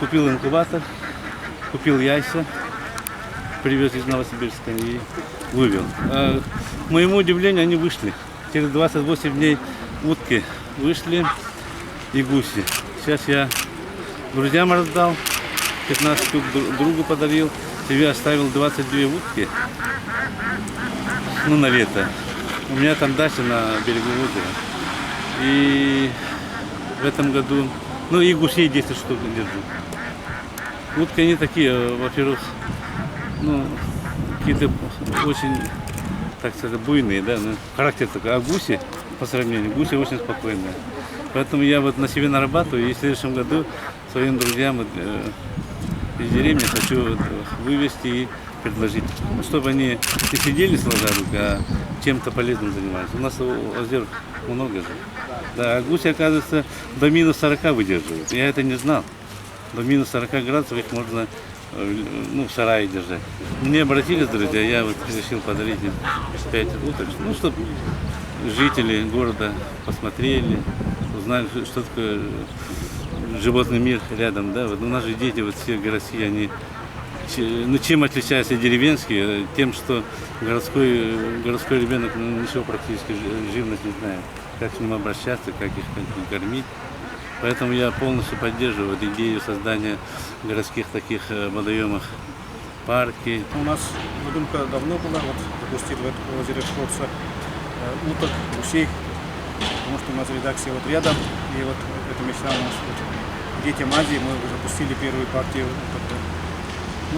купил инкубатор, купил яйца, привез из Новосибирска и вывел. К моему удивлению, они вышли. Через 28 дней утки вышли и гуси. Сейчас я друзьям раздал, 15 штук другу подарил, себе оставил 22 утки, на лето. У меня там дача на берегу озера. И в этом году, и гусей 10 штук держу. Утки они такие, во-первых, какие-то очень, так сказать, буйные, да, характер такой. А гуси, по сравнению, гуси очень спокойные. Поэтому я вот на себе нарабатываю, и в следующем году своим друзьям из деревни хочу вывести и предложить, чтобы они не сидели сложа руки, а чем-то полезным занимались. У нас озер много же. Да, а гуси, оказывается, до минус 40 выдерживают. Я это не знал. До минус 40 градусов их можно в сарае держать. Мне обратились друзья, я вот решил подарить им 5 уточек, чтобы жители города посмотрели, узнали, что такое животный мир рядом. Да? Вот у нас же дети, вот все городские, они чем отличаются деревенские? Тем, что городской ребенок ничего практически живность не знает, как с ним обращаться, как их кормить. Поэтому я полностью поддерживаю идею создания городских таких водоемов, парки. У нас задумка давно была, запустить в это озеро Шкотса уток, гусей, потому что у нас редакция рядом, и эта мечта у нас детям Азии, мы запустили первую партию уток.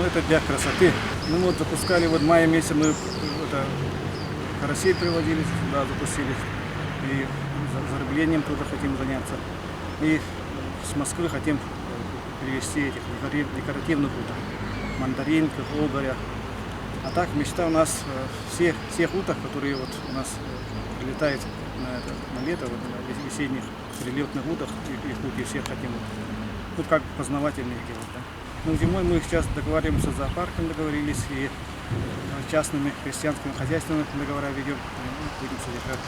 Это для красоты. Мы запускали в мае месяце, мы карасей приводили сюда, запустили, и зарыблением тоже хотим заняться. И с Москвы хотим привезти этих декоративных уток, мандаринков, огаря. А так мечта у нас всех уток, которые у нас прилетают на лето, на весенних прилетных уток, их утки всех хотим. Тут как познавательные делать. Да? Зимой мы сейчас договариваемся с зоопарком, договорились, и частными крестьянскими хозяйствами договора ведем, будем содержать.